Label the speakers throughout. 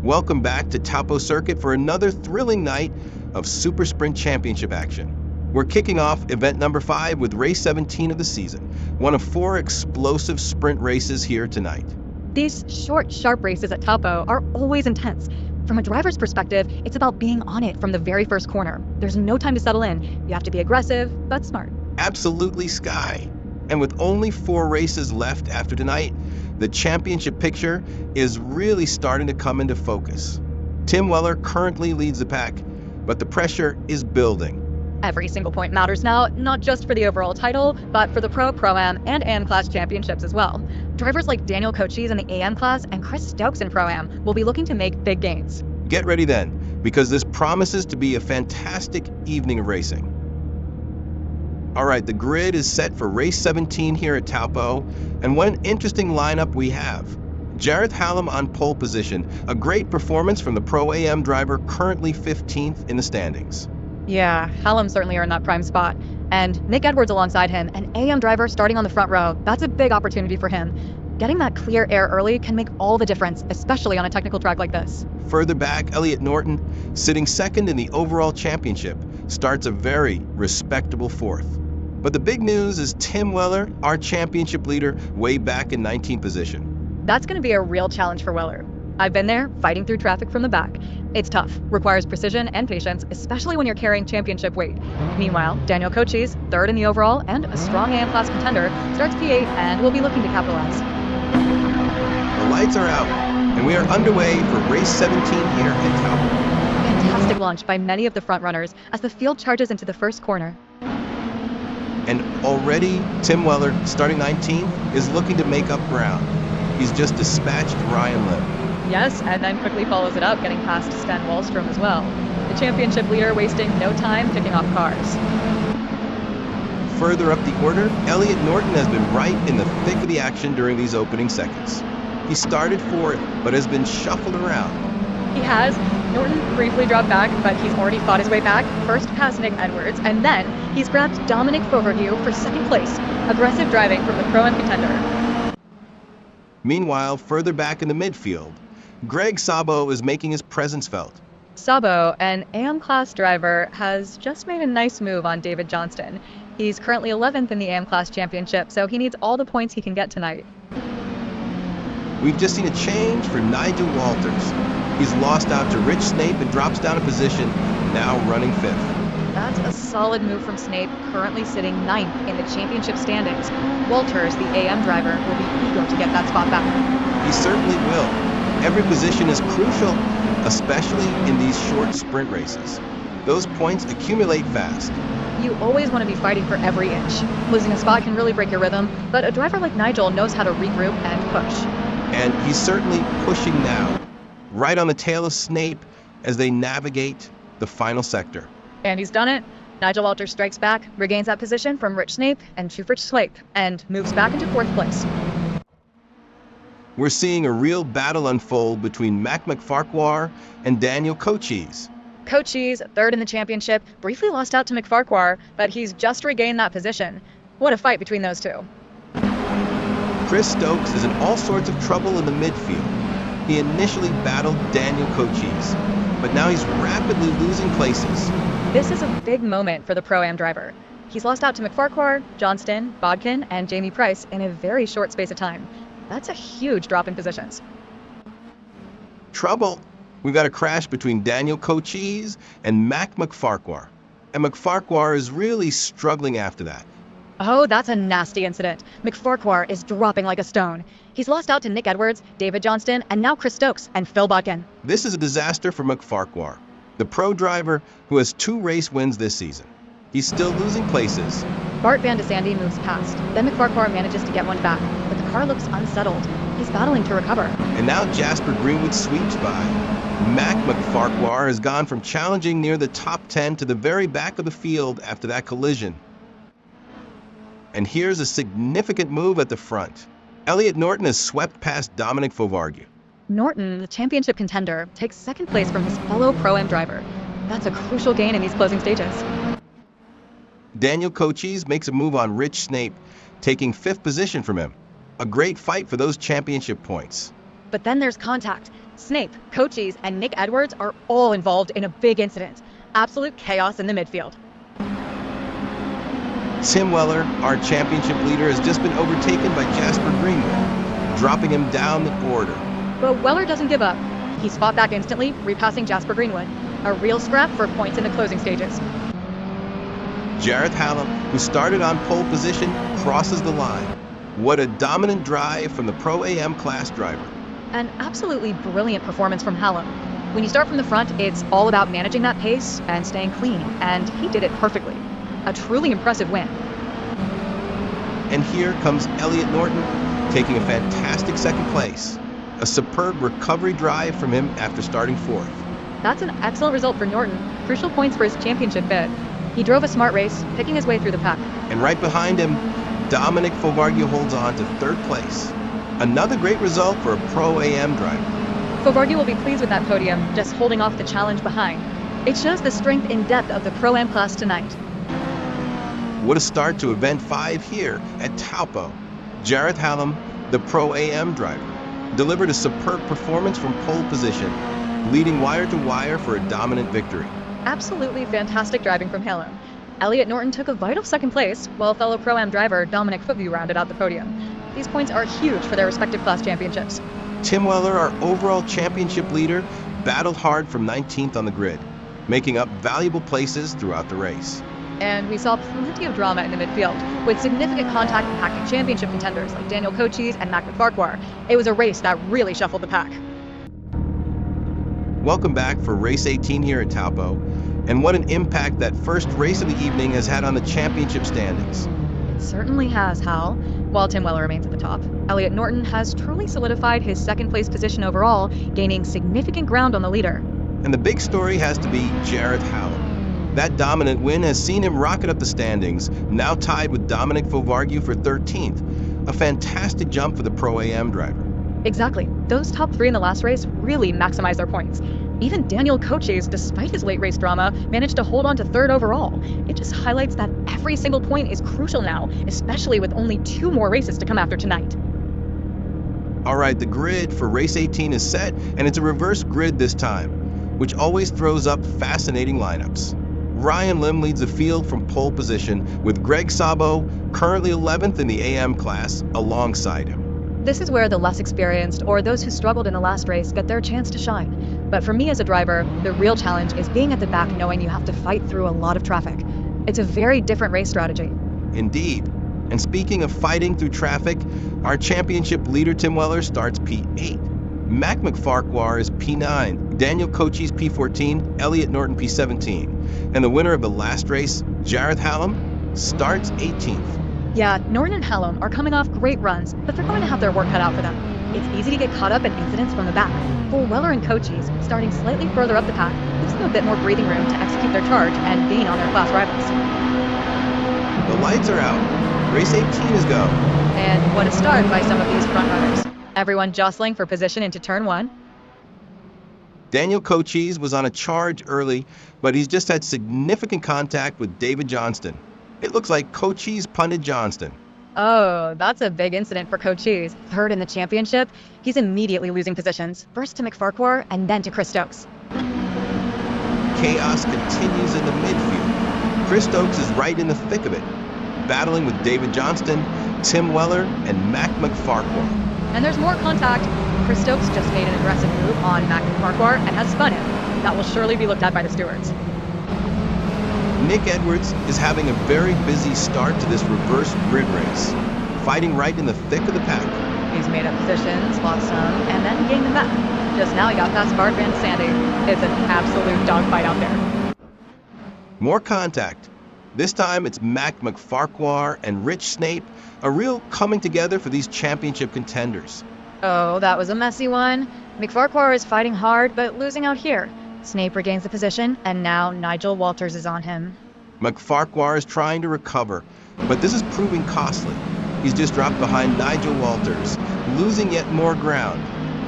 Speaker 1: Welcome back to Taupo Circuit for another thrilling night of Super Sprint Championship action. We're kicking off event number 5 with race 17 of the season, one of 4 explosive sprint races here tonight.
Speaker 2: These short, sharp races at Taupo are always intense. From a driver's perspective, it's about being on it from the very first corner. There's no time to settle in. You have to be aggressive, but smart.
Speaker 1: Absolutely, Sky. And with only 4 races left after tonight, the championship picture is really starting to come into focus. Tim Weller currently leads the pack, but the pressure is building.
Speaker 2: Every single point matters now, not just for the overall title, but for the Pro, Pro-Am, and AM class championships as well. Drivers like Daniel Cochise in the AM class and Chris Stokes in Pro-Am will be looking to make big gains.
Speaker 1: Get ready then, because this promises to be a fantastic evening of racing. All right, the grid is set for race 17 here at Taupo, and what an interesting lineup we have. Jareth Hallam on pole position, a great performance from the Pro AM driver currently 15th in the standings.
Speaker 2: Yeah, Hallam certainly earned that prime spot. And Nick Edwards alongside him, an AM driver starting on the front row, that's a big opportunity for him. Getting that clear air early can make all the difference, especially on a technical track like this.
Speaker 1: Further back, Elliot Norton, sitting second in the overall championship, starts a very respectable 4th. But the big news is Tim Weller, our championship leader, way back in 19th position.
Speaker 2: That's going to be a real challenge for Weller. I've been there, fighting through traffic from the back. It's tough, requires precision and patience, especially when you're carrying championship weight. Meanwhile, Daniel Cochise, 3rd in the overall and a strong AM class contender, starts P8 and will be looking to capitalize.
Speaker 1: The lights are out, and we are underway for race 17 here at Taupo.
Speaker 2: Fantastic launch by many of the front runners as the field charges into the first corner.
Speaker 1: And already, Tim Weller, starting 19th, is looking to make up ground. He's just dispatched Ryan Lim.
Speaker 2: Yes, and then quickly follows it up, getting past Sven Wallstrom as well. The championship leader wasting no time picking off cars.
Speaker 1: Further up the order, Elliot Norton has been right in the thick of the action during these opening seconds. He started 4th, but has been shuffled around.
Speaker 2: He has. Norton briefly dropped back, but he's already fought his way back, first past Nick Edwards, and then he's grabbed Dominic Foverhue for 2nd place. Aggressive driving from the Pro-Am contender.
Speaker 1: Meanwhile, further back in the midfield, Greg Sabo is making his presence felt.
Speaker 2: Sabo, an AM class driver, has just made a nice move on David Johnston. He's currently 11th in the AM class championship, so he needs all the points he can get tonight.
Speaker 1: We've just seen a change for Nigel Walters. He's lost out to Rich Snape and drops down a position, now running 5th.
Speaker 2: That's a solid move from Snape, currently sitting 9th in the championship standings. Walters, the AM driver, will be eager to get that spot back.
Speaker 1: He certainly will. Every position is crucial, especially in these short sprint races. Those points accumulate fast.
Speaker 2: You always want to be fighting for every inch. Losing a spot can really break your rhythm, but a driver like Nigel knows how to regroup and push.
Speaker 1: And he's certainly pushing now, right on the tail of Snape as they navigate the final sector.
Speaker 2: And he's done it. Nigel Walters strikes back, regains that position from Rich Snape and Schufert Slape, and moves back into 4th place.
Speaker 1: We're seeing a real battle unfold between Mac McFarquhar and Daniel Cochise.
Speaker 2: Cochise, 3rd in the championship, briefly lost out to McFarquhar, but he's just regained that position. What a fight between those two.
Speaker 1: Chris Stokes is in all sorts of trouble in the midfield. He initially battled Daniel Cochise, but now he's rapidly losing places.
Speaker 2: This is a big moment for the Pro-Am driver. He's lost out to McFarquhar, Johnston, Bodkin, and Jamie Price in a very short space of time. That's a huge drop in positions.
Speaker 1: Trouble. We've got a crash between Daniel Cochise and Mac McFarquhar. And McFarquhar is really struggling after that.
Speaker 2: Oh, that's a nasty incident. McFarquhar is dropping like a stone. He's lost out to Nick Edwards, David Johnston, and now Chris Stokes and Phil Bodkin.
Speaker 1: This is a disaster for McFarquhar, the pro driver who has 2 race wins this season. He's still losing places.
Speaker 2: Bart Van de Sandy moves past. Then McFarquhar manages to get one back, but the car looks unsettled. He's battling to recover.
Speaker 1: And now Jasper Greenwood sweeps by. Mac McFarquhar has gone from challenging near the top 10 to the very back of the field after that collision. And here's a significant move at the front. Elliot Norton has swept past Dominic Foverhue.
Speaker 2: Norton, the championship contender, takes 2nd place from his fellow Pro-Am driver. That's a crucial gain in these closing stages.
Speaker 1: Daniel Cochise makes a move on Rich Snape, taking 5th position from him. A great fight for those championship points.
Speaker 2: But then there's contact. Snape, Cochise, and Nick Edwards are all involved in a big incident. Absolute chaos in the midfield.
Speaker 1: Tim Weller, our championship leader, has just been overtaken by Jasper Greenwood, dropping him down the order.
Speaker 2: But Weller doesn't give up. He's fought back instantly, repassing Jasper Greenwood. A real scrap for points in the closing stages.
Speaker 1: Jareth Hallam, who started on pole position, crosses the line. What a dominant drive from the Pro AM class driver.
Speaker 2: An absolutely brilliant performance from Hallam. When you start from the front, it's all about managing that pace and staying clean, and he did it perfectly. A truly impressive win.
Speaker 1: And here comes Elliot Norton, taking a fantastic second place. A superb recovery drive from him after starting fourth.
Speaker 2: That's an excellent result for Norton. Crucial points for his championship bid. He drove a smart race, picking his way through the pack.
Speaker 1: And right behind him, Dominic Fovargue holds on to third place. Another great result for a Pro AM driver.
Speaker 2: Fovargue will be pleased with that podium, just holding off the challenge behind. It shows the strength and depth of the Pro Am class tonight.
Speaker 1: What a start to Event 5 here at Taupo. Jareth Hallam, the Pro AM driver, delivered a superb performance from pole position, leading wire to wire for a dominant victory.
Speaker 2: Absolutely fantastic driving from Hallam. Elliot Norton took a vital second place, while fellow Pro Am driver Dominic Footview rounded out the podium. These points are huge for their respective class championships.
Speaker 1: Tim Weller, our overall championship leader, battled hard from 19th on the grid, making up valuable places throughout the race.
Speaker 2: And we saw plenty of drama in the midfield, with significant contact impacting championship contenders like Daniel Cochise and Mac McFarquhar. It was a race that really shuffled the pack.
Speaker 1: Welcome back for race 18 here at Taupo, and what an impact that first race of the evening has had on the championship standings.
Speaker 2: It certainly has, Hal. While Tim Weller remains at the top, Elliot Norton has truly solidified his second place position overall, gaining significant ground on the leader.
Speaker 1: And the big story has to be Jareth Hallam. That dominant win has seen him rocket up the standings, now tied with Dominic Fovargue for 13th. A fantastic jump for the Pro AM driver.
Speaker 2: Exactly. Those top three in the last race really maximized their points. Even Daniel Cochise, despite his late race drama, managed to hold on to third overall. It just highlights that every single point is crucial now, especially with only 2 more races to come after tonight.
Speaker 1: All right, the grid for race 18 is set, and it's a reverse grid this time, which always throws up fascinating lineups. Ryan Lim leads the field from pole position, with Greg Sabo, currently 11th in the AM class, alongside him.
Speaker 2: This is where the less experienced or those who struggled in the last race get their chance to shine. But for me as a driver, the real challenge is being at the back knowing you have to fight through a lot of traffic. It's a very different race strategy.
Speaker 1: Indeed. And speaking of fighting through traffic, our championship leader Tim Weller starts P8. Mac McFarquhar is P9, Daniel Cochise P14, Elliot Norton P17. And the winner of the last race, Jareth Hallam, starts 18th.
Speaker 2: Yeah, Norton and Hallam are coming off great runs, but they're going to have their work cut out for them. It's easy to get caught up in incidents from the back. For Weller and Cochise, starting slightly further up the pack gives them a bit more breathing room to execute their charge and gain on their class rivals.
Speaker 1: The lights are out. Race 18 is go.
Speaker 2: And what a start by some of these front runners. Everyone jostling for position into turn 1.
Speaker 1: Daniel Cochise was on a charge early, but he's just had significant contact with David Johnston. It looks like Cochise punted Johnston.
Speaker 2: Oh, that's a big incident for Cochise. Third in the championship, he's immediately losing positions. First to McFarquhar and then to Chris Stokes.
Speaker 1: Chaos continues in the midfield. Chris Stokes is right in the thick of it, battling with David Johnston, Tim Weller, and Mac McFarquhar.
Speaker 2: And there's more contact. Chris Stokes just made an aggressive move on Mac McFarquhar and has spun him. That will surely be looked at by the stewards.
Speaker 1: Nick Edwards is having a very busy start to this reverse grid race, fighting right in the thick of the pack.
Speaker 2: He's made up positions, lost some, and then gained them back. Just now he got past Bart Van Sandy. It's an absolute dogfight out there.
Speaker 1: More contact. This time it's Mac McFarquhar and Rich Snape, a real coming together for these championship contenders.
Speaker 2: Oh, that was a messy one. McFarquhar is fighting hard, but losing out here. Snape regains the position, and now Nigel Walters is on him.
Speaker 1: McFarquhar is trying to recover, but this is proving costly. He's just dropped behind Nigel Walters, losing yet more ground.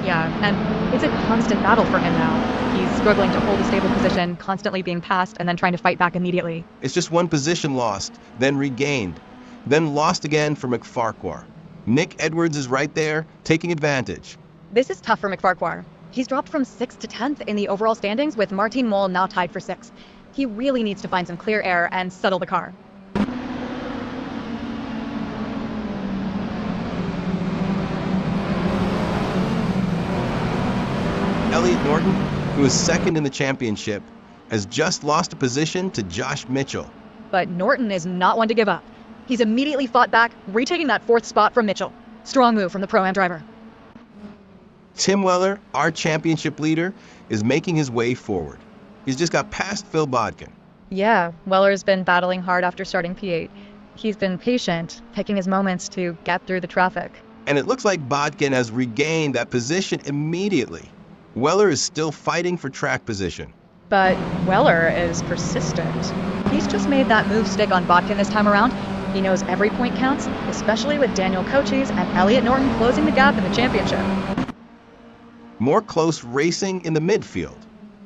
Speaker 2: Yeah, and it's a constant battle for him now. He's struggling to hold a stable position, constantly being passed, and then trying to fight back immediately.
Speaker 1: It's just one position lost, then regained, then lost again for McFarquhar. Nick Edwards is right there, taking advantage.
Speaker 2: This is tough for McFarquhar. He's dropped from 6th to 10th in the overall standings, with Martin Mole now tied for 6th. He really needs to find some clear air and settle the car.
Speaker 1: Elliot Norton, who is second in the championship, has just lost a position to Josh Mitchell.
Speaker 2: But Norton is not one to give up. He's immediately fought back, retaking that 4th spot from Mitchell. Strong move from the Pro-Am driver.
Speaker 1: Tim Weller, our championship leader, is making his way forward. He's just got past Phil Bodkin.
Speaker 2: Yeah, Weller's been battling hard after starting P8. He's been patient, taking his moments to get through the traffic.
Speaker 1: And it looks like Bodkin has regained that position immediately. Weller is still fighting for track position.
Speaker 2: But Weller is persistent. He's just made that move stick on Bodkin this time around. He knows every point counts, especially with Daniel Cochise and Elliot Norton closing the gap in the championship.
Speaker 1: More close racing in the midfield.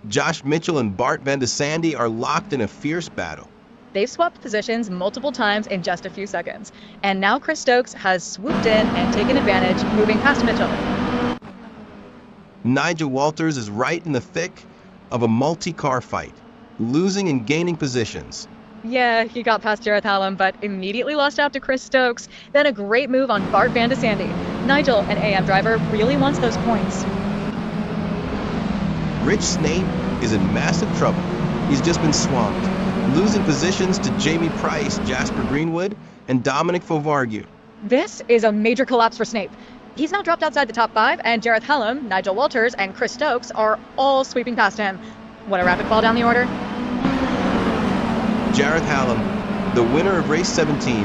Speaker 1: Josh Mitchell and Bart Van de Sande are locked in a fierce battle.
Speaker 2: They've swapped positions multiple times in just a few seconds. And now Chris Stokes has swooped in and taken advantage, moving past Mitchell.
Speaker 1: Nigel Walters is right in the thick of a multi-car fight, losing and gaining positions.
Speaker 2: Yeah, he got past Jareth Hallam, but immediately lost out to Chris Stokes. Then a great move on Bart Van de Sande. Nigel, an AM driver, really wants those points.
Speaker 1: Rich Snape is in massive trouble. He's just been swamped, losing positions to Jamie Price, Jasper Greenwood, and Dominic Fovargue.
Speaker 2: This is a major collapse for Snape. He's now dropped outside the top 5, and Jareth Hallam, Nigel Walters, and Chris Stokes are all sweeping past him. What a rapid fall down the order.
Speaker 1: Jareth Hallam, the winner of race 17,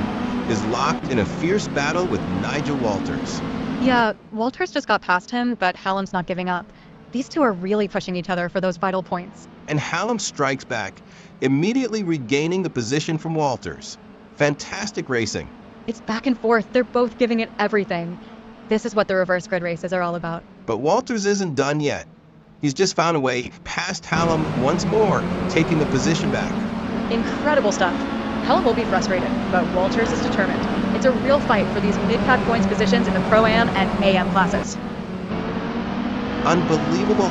Speaker 1: is locked in a fierce battle with Nigel Walters.
Speaker 2: Yeah, Walters just got past him, but Hallam's not giving up. These two are really pushing each other for those vital points.
Speaker 1: And Hallam strikes back, immediately regaining the position from Walters. Fantastic racing.
Speaker 2: It's back and forth. They're both giving it everything. This is what the reverse grid races are all about.
Speaker 1: But Walters isn't done yet. He's just found a way past Hallam once more, taking the position back.
Speaker 2: Incredible stuff. Hallam will be frustrated, but Walters is determined. It's a real fight for these mid-pack points positions in the Pro-Am and AM classes.
Speaker 1: Unbelievable.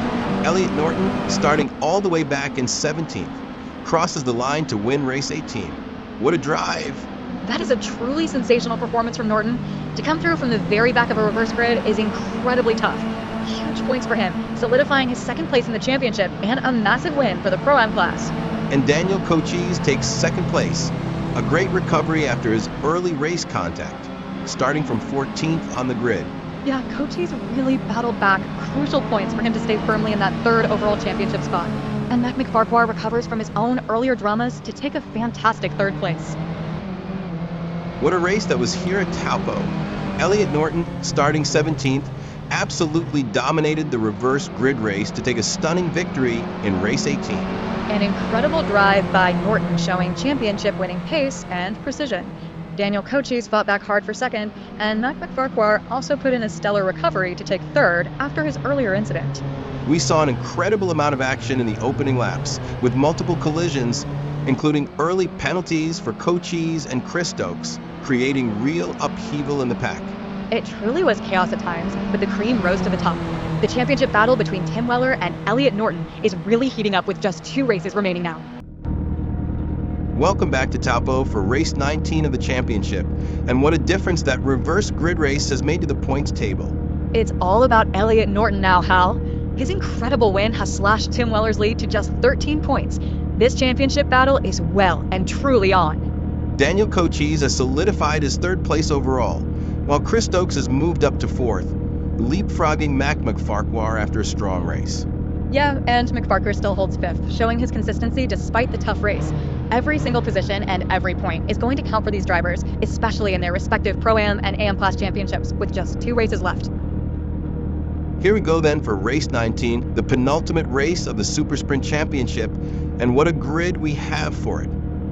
Speaker 1: Elliot Norton, starting all the way back in 17th, crosses the line to win race 18. What a drive.
Speaker 2: That is a truly sensational performance from Norton. To come through from the very back of a reverse grid is incredibly tough. Huge points for him, solidifying his 2nd place in the championship and a massive win for the Pro-Am class.
Speaker 1: And Daniel Cochise takes 2nd place, a great recovery after his early race contact, starting from 14th on the grid.
Speaker 2: Yeah, Cochise really battled back, crucial points for him to stay firmly in that 3rd overall championship spot. And Mac McFarquhar recovers from his own earlier dramas to take a fantastic 3rd place.
Speaker 1: What a race that was here at Taupo. Elliot Norton, starting 17th, absolutely dominated the reverse grid race to take a stunning victory in race 18.
Speaker 2: An incredible drive by Norton, showing championship-winning pace and precision. Daniel Cochise fought back hard for 2nd, and Mac McFarquhar also put in a stellar recovery to take 3rd after his earlier incident.
Speaker 1: We saw an incredible amount of action in the opening laps, with multiple collisions, including early penalties for Cochise and Chris Stokes, creating real upheaval in the pack.
Speaker 2: It truly was chaos at times, but the cream rose to the top. The championship battle between Tim Weller and Elliot Norton is really heating up with just 2 races remaining now.
Speaker 1: Welcome back to Taupo for race 19 of the championship, and what a difference that reverse grid race has made to the points table.
Speaker 2: It's all about Elliot Norton now, Hal. His incredible win has slashed Tim Weller's lead to just 13 points. This championship battle is well and truly on.
Speaker 1: Daniel Cochise has solidified his 3rd place overall, while Chris Stokes has moved up to 4th, leapfrogging Mac McFarquhar after a strong race.
Speaker 2: Yeah, and McFarquhar still holds 5th, showing his consistency despite the tough race. Every single position and every point is going to count for these drivers, especially in their respective Pro-Am and AM Class championships, with just 2 races left.
Speaker 1: Here we go then for race 19, the penultimate race of the Super Sprint Championship, and what a grid we have for it.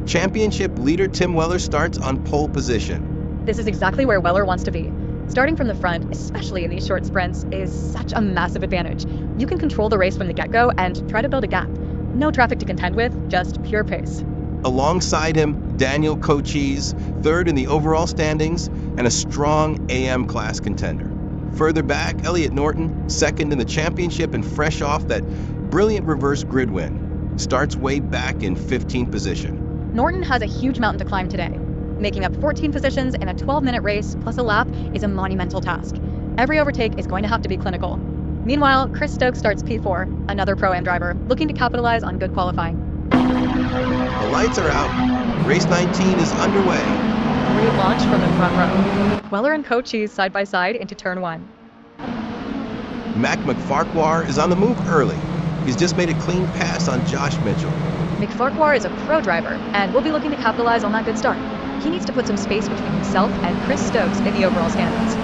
Speaker 1: Championship leader Tim Weller starts on pole position.
Speaker 2: This is exactly where Weller wants to be. Starting from the front, especially in these short sprints, is such a massive advantage. You can control the race from the get-go and try to build a gap. No traffic to contend with, just pure pace.
Speaker 1: Alongside him, Daniel Cochise, 3rd in the overall standings, and a strong AM class contender. Further back, Elliot Norton, second in the championship and fresh off that brilliant reverse grid win, starts way back in 15th position.
Speaker 2: Norton has a huge mountain to climb today. Making up 14 positions in a 12-minute race plus a lap is a monumental task. Every overtake is going to have to be clinical. Meanwhile, Chris Stokes starts P4, another Pro-Am driver, looking to capitalize on good qualifying.
Speaker 1: The lights are out. Race 19 is underway.
Speaker 2: Great launch from the front row. Weller and Cochise side by side into turn 1.
Speaker 1: Mac McFarquhar is on the move early. He's just made a clean pass on Josh Mitchell.
Speaker 2: McFarquhar is a pro driver and will be looking to capitalize on that good start. He needs to put some space between himself and Chris Stokes in the overall standings.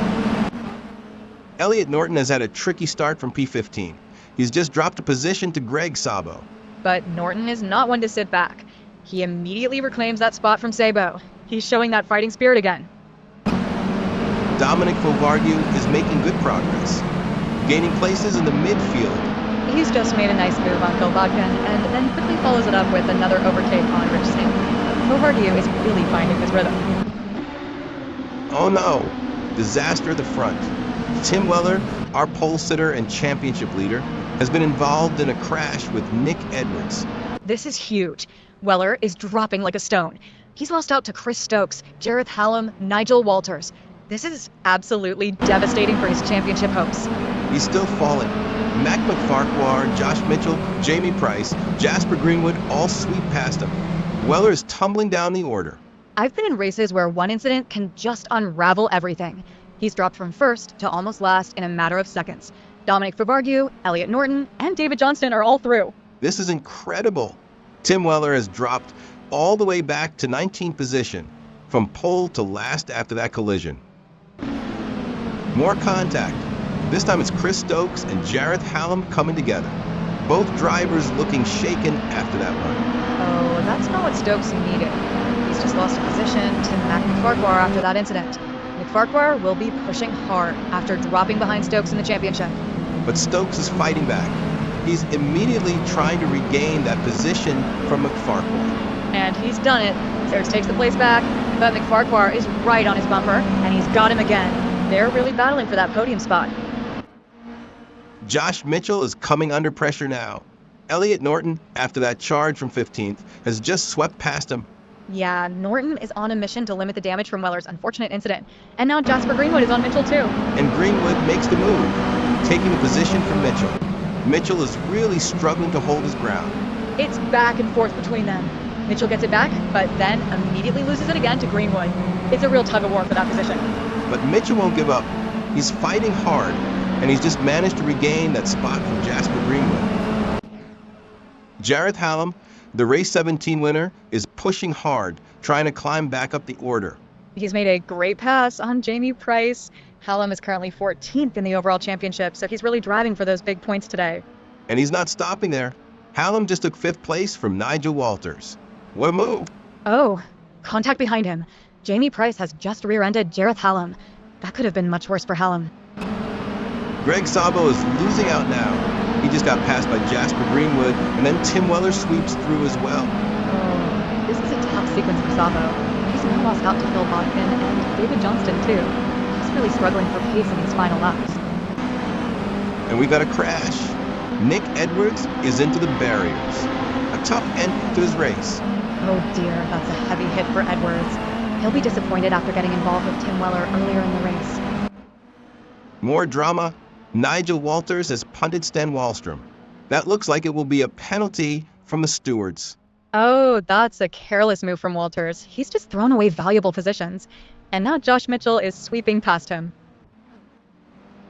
Speaker 1: Elliot Norton has had a tricky start from P15. He's just dropped a position to Greg Sabo.
Speaker 2: But Norton is not one to sit back. He immediately reclaims that spot from Sabo. He's showing that fighting spirit again.
Speaker 1: Dominic Fovargue is making good progress, gaining places in the midfield.
Speaker 2: He's just made a nice move on Phil Bodkin and then quickly follows it up with another overtake on Rich Snake. Fovargue is really finding his rhythm.
Speaker 1: Oh no, disaster at the front. Tim Weller, our pole sitter and championship leader, has been involved in a crash with Nick Edwards.
Speaker 2: This is huge. Weller is dropping like a stone. He's lost out to Chris Stokes, Jareth Hallam, Nigel Walters. This is absolutely devastating for his championship hopes.
Speaker 1: He's still falling. Mac McFarquhar, Josh Mitchell, Jamie Price, Jasper Greenwood all sweep past him. Weller is tumbling down the order.
Speaker 2: I've been in races where one incident can just unravel everything. He's dropped from first to almost last in a matter of seconds. Dominic Fovargue, Elliot Norton, and David Johnston are all through.
Speaker 1: This is incredible. Tim Weller has dropped all the way back to 19th position, from pole to last after that collision. More contact. This time it's Chris Stokes and Jareth Hallam coming together. Both drivers looking shaken after that run.
Speaker 2: Oh, that's not what Stokes needed. He's just lost a position to Mac McFarquhar after that incident. McFarquhar will be pushing hard after dropping behind Stokes in the championship.
Speaker 1: But Stokes is fighting back. He's immediately trying to regain that position from McFarquhar.
Speaker 2: And he's done it. Stokes takes the place back, but McFarquhar is right on his bumper, and he's got him again. They're really battling for that podium spot.
Speaker 1: Josh Mitchell is coming under pressure now. Elliot Norton, after that charge from 15th, has just swept past him.
Speaker 2: Yeah, Norton is on a mission to limit the damage from Weller's unfortunate incident. And now Jasper Greenwood is on Mitchell too.
Speaker 1: And Greenwood makes the move, taking the position from Mitchell. Mitchell is really struggling to hold his ground.
Speaker 2: It's back and forth between them. Mitchell gets it back, but then immediately loses it again to Greenwood. It's a real tug-of-war for that position.
Speaker 1: But Mitchell won't give up. He's fighting hard, and he's just managed to regain that spot from Jasper Greenwood. Jareth Hallam, the race 17 winner, is pushing hard, trying to climb back up the order.
Speaker 2: He's made a great pass on Jamie Price. Hallam is currently 14th in the overall championship, so he's really driving for those big points today.
Speaker 1: And he's not stopping there. Hallam just took 5th place from Nigel Walters. What a move!
Speaker 2: Oh, contact behind him. Jamie Price has just rear-ended Jareth Hallam. That could have been much worse for Hallam.
Speaker 1: Greg Sabo is losing out now. He just got passed by Jasper Greenwood, and then Tim Weller sweeps through as well.
Speaker 2: Oh, this is a tough sequence for Sabo. He's now lost out to Phil Bodkin and David Johnston too. He's really struggling for pace in these final laps.
Speaker 1: And we got a crash. Nick Edwards is into the barriers. A tough end to his race.
Speaker 2: Oh dear, that's a heavy hit for Edwards. He'll be disappointed after getting involved with Tim Weller earlier in the race.
Speaker 1: More drama. Nigel Walters has punted Sten Wallstrom. That looks like it will be a penalty from the stewards.
Speaker 2: Oh, that's a careless move from Walters. He's just thrown away valuable positions. And now Josh Mitchell is sweeping past him.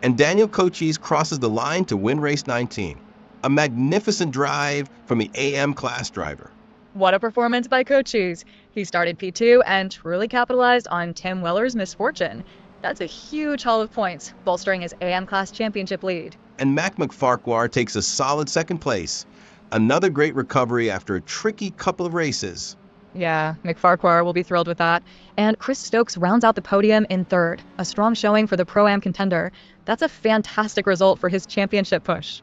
Speaker 1: And Daniel Cochise crosses the line to win race 19. A magnificent drive from the AM class driver.
Speaker 2: What a performance by Cochise. He started P2 and truly capitalized on Tim Weller's misfortune. That's a huge haul of points, bolstering his AM class championship lead.
Speaker 1: And Mac McFarquhar takes a solid 2nd place. Another great recovery after a tricky couple of races.
Speaker 2: Yeah, McFarquhar will be thrilled with that. And Chris Stokes rounds out the podium in 3rd, a strong showing for the Pro-Am contender. That's a fantastic result for his championship push.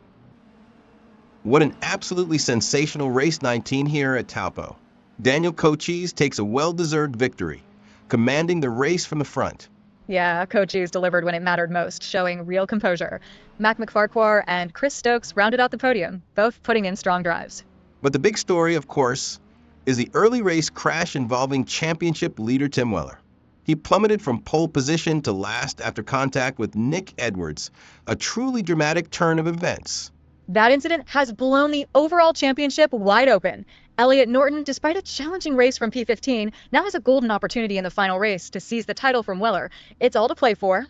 Speaker 1: What an absolutely sensational race 19 here at Taupo. Daniel Cochise takes a well-deserved victory, commanding the race from the front.
Speaker 2: Yeah, Cochise delivered when it mattered most, showing real composure. Mac McFarquhar and Chris Stokes rounded out the podium, both putting in strong drives.
Speaker 1: But the big story, of course, is the early race crash involving championship leader Tim Weller. He plummeted from pole position to last after contact with Nick Edwards, a truly dramatic turn of events.
Speaker 2: That incident has blown the overall championship wide open. Elliott Norton, despite a challenging race from P15, now has a golden opportunity in the final race to seize the title from Weller. It's all to play for.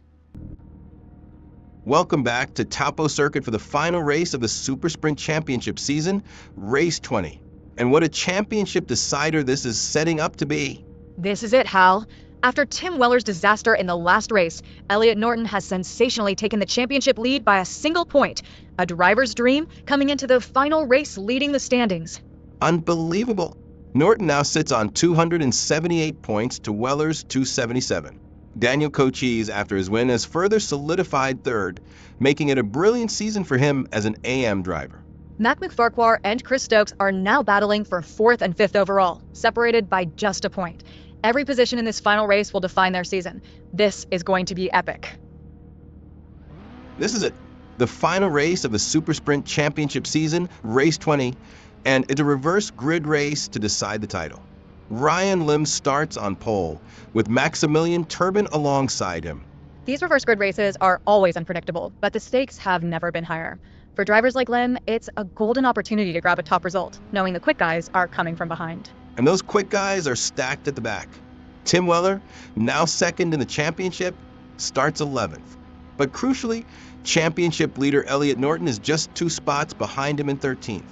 Speaker 1: Welcome back to Taupo Circuit for the final race of the Super Sprint Championship season, Race 20. And what a championship decider this is setting up to be.
Speaker 2: This is it, Hal. After Tim Weller's disaster in the last race, Elliott Norton has sensationally taken the championship lead by a single point. A driver's dream coming into the final race leading the standings.
Speaker 1: Unbelievable. Norton now sits on 278 points to Weller's 277. Daniel Cochise, after his win, has further solidified third, making it a brilliant season for him as an AM driver.
Speaker 2: Mac McFarquhar and Chris Stokes are now battling for 4th and 5th overall, separated by just a point. Every position in this final race will define their season. This is going to be epic.
Speaker 1: This is it. The final race of the Super Sprint Championship season, Race 20, and it's a reverse grid race to decide the title. Ryan Lim starts on pole, with Maximilian Turbin alongside him.
Speaker 2: These reverse grid races are always unpredictable, but the stakes have never been higher. For drivers like Lim, it's a golden opportunity to grab a top result, knowing the quick guys are coming from behind.
Speaker 1: And those quick guys are stacked at the back. Tim Weller, now second in the championship, starts 11th. But crucially, championship leader Elliott Norton is just 2 spots behind him in 13th.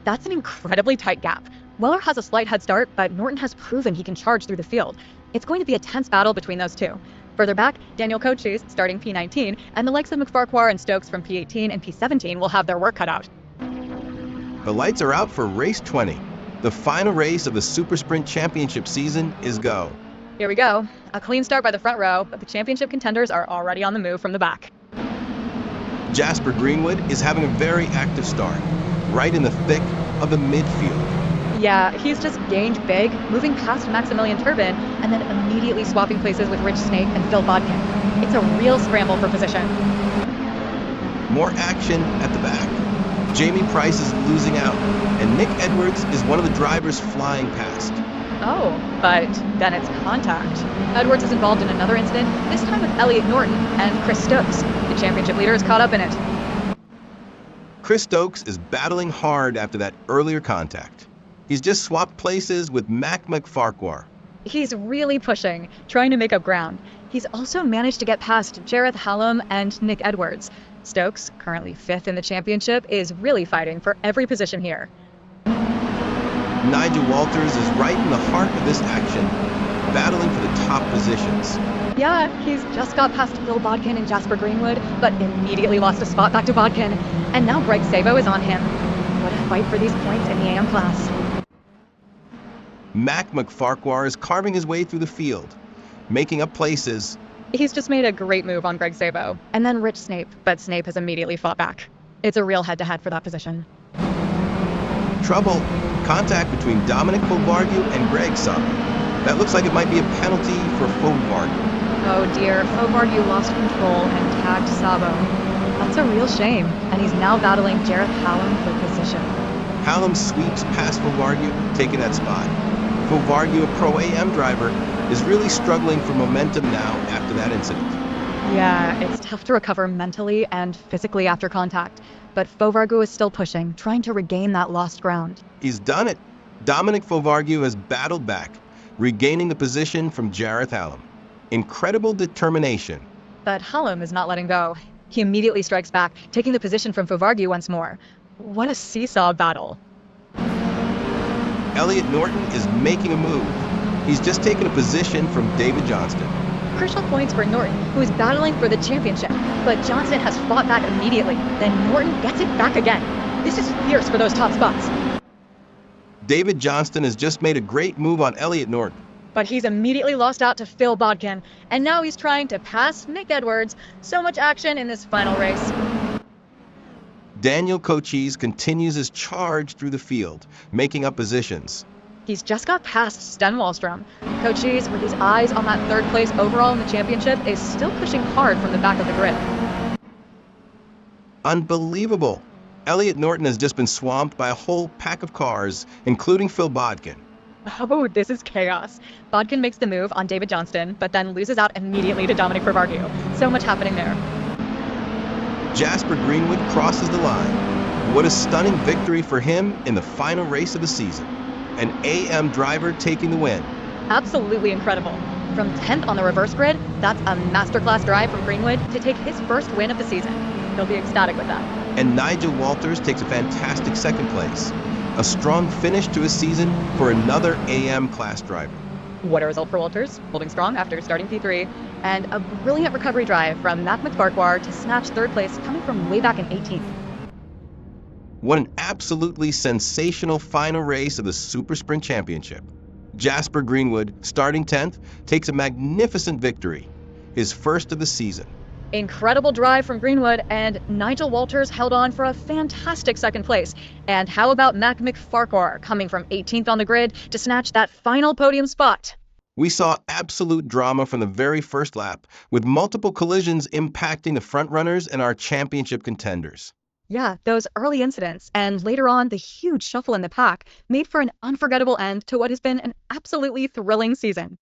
Speaker 2: That's an incredibly tight gap. Weller has a slight head start, but Norton has proven he can charge through the field. It's going to be a tense battle between those two. Further back, Daniel Cochise, starting P19, and the likes of McFarquhar and Stokes from P18 and P17 will have their work cut out.
Speaker 1: The lights are out for Race 20. The final race of the Super Sprint Championship season is go.
Speaker 2: Here we go. A clean start by the front row, but the championship contenders are already on the move from the back.
Speaker 1: Jasper Greenwood is having a very active start, right in the thick of the midfield.
Speaker 2: Yeah, he's just gained big, moving past Maximilian Turbin, and then immediately swapping places with Rich Snape and Phil Bodkin. It's a real scramble for position.
Speaker 1: More action at the back. Jamie Price is losing out, and Nick Edwards is one of the drivers flying past.
Speaker 2: Oh, but then it's contact. Edwards is involved in another incident, this time with Elliott Norton and Chris Stokes. The championship leader is caught up in it.
Speaker 1: Chris Stokes is battling hard after that earlier contact. He's just swapped places with Mac McFarquhar.
Speaker 2: He's really pushing, trying to make up ground. He's also managed to get past Jareth Hallam and Nick Edwards. Stokes, currently 5th in the championship, is really fighting for every position here.
Speaker 1: Nigel Walters is right in the heart of this action, battling for the top positions.
Speaker 2: Yeah, he's just got past Phil Bodkin and Jasper Greenwood, but immediately lost a spot back to Bodkin. And now Greg Sabo is on him. What a fight for these points in the AM class.
Speaker 1: Mac McFarquhar is carving his way through the field, making up places.
Speaker 2: He's just made a great move on Greg Sabo, and then Rich Snape, but Snape has immediately fought back. It's a real head-to-head for that position.
Speaker 1: Trouble. Contact between Dominic Fovargue and Greg Sabo. That looks like it might be a penalty for Fovargue.
Speaker 2: Oh dear, Fovargue lost control and tagged Sabo. That's a real shame, and he's now battling Jareth Hallam for position.
Speaker 1: Hallam sweeps past Fovargue, taking that spot. Fovargue, a Pro AM driver, is really struggling for momentum now after that incident.
Speaker 2: Yeah, it's tough to recover mentally and physically after contact, but Fovargue is still pushing, trying to regain that lost ground.
Speaker 1: He's done it. Dominic Fovargue has battled back, regaining the position from Jareth Hallam. Incredible determination.
Speaker 2: But Hallam is not letting go. He immediately strikes back, taking the position from Fovargue once more. What a seesaw battle.
Speaker 1: Elliott Norton is making a move. He's just taken a position from David Johnston.
Speaker 2: Crucial points for Norton, who is battling for the championship. But Johnston has fought back immediately. Then Norton gets it back again. This is fierce for those top spots.
Speaker 1: David Johnston has just made a great move on Elliott Norton.
Speaker 2: But he's immediately lost out to Phil Bodkin. And now he's trying to pass Nick Edwards. So much action in this final race.
Speaker 1: Daniel Cochise continues his charge through the field, making up positions.
Speaker 2: He's just got past Stenwallstrom. Cochise, with his eyes on that third place overall in the championship, is still pushing hard from the back of the grid.
Speaker 1: Unbelievable! Elliot Norton has just been swamped by a whole pack of cars, including Phil Bodkin.
Speaker 2: Oh, this is chaos. Bodkin makes the move on David Johnston, but then loses out immediately to Dominic Brevardino. So much happening there.
Speaker 1: Jasper Greenwood crosses the line. What a stunning victory for him in the final race of the season. An AM driver taking the win.
Speaker 2: Absolutely incredible. From 10th on the reverse grid, that's a masterclass drive from Greenwood to take his first win of the season. He'll be ecstatic with that.
Speaker 1: And Nigel Walters takes a fantastic second place. A strong finish to his season for another AM class driver.
Speaker 2: What a result for Walters, holding strong after starting P3, and a brilliant recovery drive from Mac McFarquhar to snatch third place coming from way back in 18th.
Speaker 1: What an absolutely sensational final race of the Super Sprint Championship. Jasper Greenwood, starting 10th, takes a magnificent victory, his first of the season.
Speaker 2: Incredible drive from Greenwood, and Nigel Walters held on for a fantastic second place. And how about Mac McFarquhar coming from 18th on the grid to snatch that final podium spot?
Speaker 1: We saw absolute drama from the very first lap, with multiple collisions impacting the frontrunners and our championship contenders.
Speaker 2: Yeah, those early incidents, and later on the huge shuffle in the pack, made for an unforgettable end to what has been an absolutely thrilling season.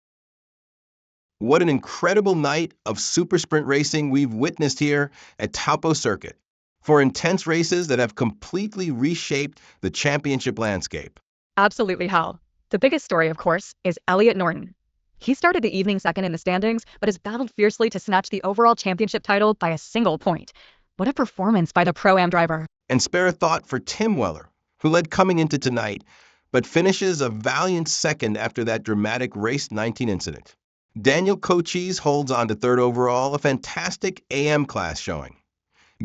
Speaker 1: What an incredible night of super sprint racing we've witnessed here at Taupo Circuit, for intense races that have completely reshaped the championship landscape.
Speaker 2: Absolutely, Hal. The biggest story, of course, is Elliot Norton. He started the evening second in the standings, but has battled fiercely to snatch the overall championship title by a single point. What a performance by the Pro-Am driver.
Speaker 1: And spare a thought for Tim Weller, who led coming into tonight, but finishes a valiant second after that dramatic race 19 incident. Daniel Cochise holds on to third overall, a fantastic AM class showing,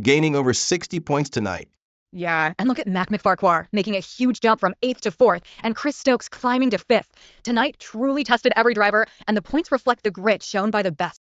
Speaker 1: gaining over 60 points tonight.
Speaker 2: Yeah, and look at Mac McFarquhar making a huge jump from 8th to 4th, and Chris Stokes climbing to 5th. Tonight truly tested every driver, and the points reflect the grit shown by the best.